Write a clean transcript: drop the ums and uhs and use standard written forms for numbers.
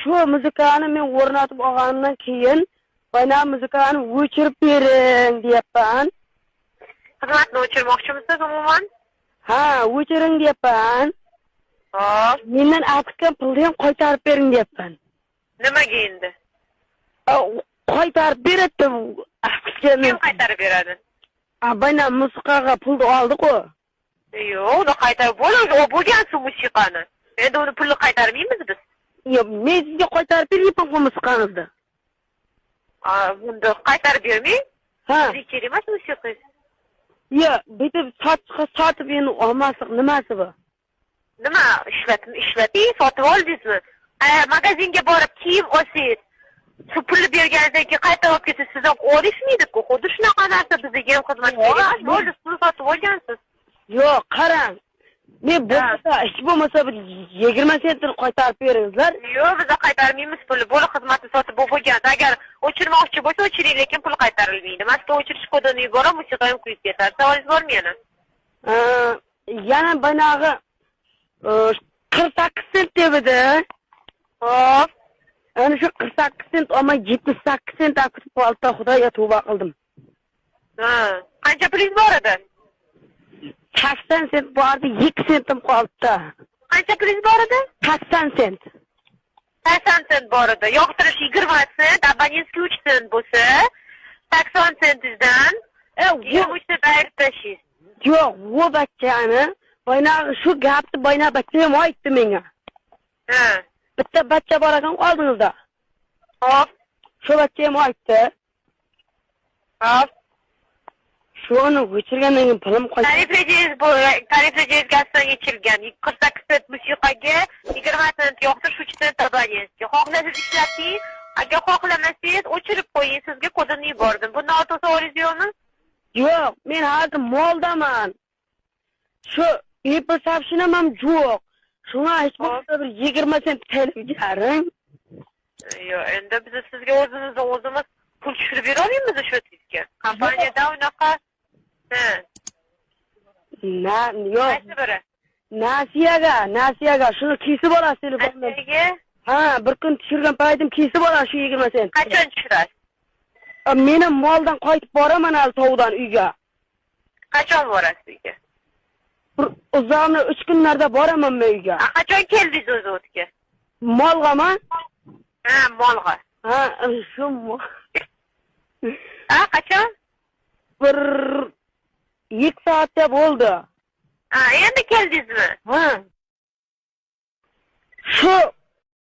Şu muzikani men o'rnatib olganimdan keyin bana muzikani o'chirib bering deyapman. Xizmatni o'chirmoqchimisiz umuman? Ha, o'chiring deyapman. Hop. Mendan ortiqcha pulni ham qaytarib bering deyapman. Nimaga endi? Qaytarib beradi. Kim qaytarib beradi? Bana musiqaga pulni oldi-ku. Yo'q, uni qaytarib bo'ladi. O bo'lgansiz musiqani. Endi uni pulni qaytarmaymiz biz. Yo'q, men sizga qaytarib beryapman musiqangizni. Bunda qaytarib bermang. Ha. Sizga kerak emas musiqangiz. Yo'q, bitib sotib endi olmaslik nimasi bu? Nima ishlating, sotib oldingizmi? Magazinga borib kiyim olsangiz, shu pulni berganingizdan keyin qaytarib olib ketsangiz, sizdan olishmaydi-ku. Xuddi shunaqa narsa bizga ham xizmat kerak. Bo'ldi, siz sotib olgansiz. Yo'q, qarang. Men bo'lsa, ish bo'lmasa bir 20 sentni qaytarib beringizlar. Yo'q, biz qaytarmaymiz pulni. Bo'li xizmatni sotib bo'lgan. Agar o'chirmoqchi bo'lsa, o'chiring, lekin pul qaytarilmaydi. Men sizga o'chirish kodini yuboraman, musiqa ham qo'yib ketadi. Savolingiz bormi yana? Yana banag'i 48 sent dedi. Hop. Ana shu 48 sent olma 78 sent kutib qoldi. Xudoga tavba qildim. Qancha pulingiz bor edi? 80 sent bordi, 2 sentim qoldi. Qancha pulingiz bor edi? 80 sent. 80 sent bor edi. Yoqtirish 20 sent, abonentskiy 3 sent bo'lsa, 80 sentingizdan 23 sent ayirib tashlaysiz. Yo'q, bu bachchani, baynağı shu gapni bayna bachcha ham aytdi menga. Bitta bachcha bor ekan oldingizda. Hop. Shu bachcha ham aytdi. Hop. Shuni o'chirgandan keyin pulim qo'ydi. Tarif gazdan yechilgan. 48 sent musiqaga, 20 sent yoqtirish 3 sent abonentga. Xohlasangiz ishlating, agar xohlamasangiz o'chirib qo'ying. Sizga kodini yubordim. Bundan ortiq savolingiz yo'qmi? Yo'q, men hozir moldaman. Shu Apple sabshinam ham yo'q. Shunga hech bo'lmasa bir 20 sent bering. Yo'q, endi biz sizga o'zimiz pul tushirib bera olmaymiz shu sizga. Kompaniyada unaqa yo'q. Qaysi biri? Nasiyaga shuni kesib olasiz telefondan. Ha, bir kun tushirgan paytim kesib olasiz shu 20 sent. Qachon tushirasiz? Meni moldan qaytib boraman hali tovdan uyga. Qachon borasiz uyga? Uzoqni 3 kunlarda boraman men uyga. Qachon keldingiz o'zi o'tga? Molg'ami? Ha, molg'a. Ha, shu qachon? Bir 2 soatda bo'ldi. Endi keldingizmi? Ha. Shu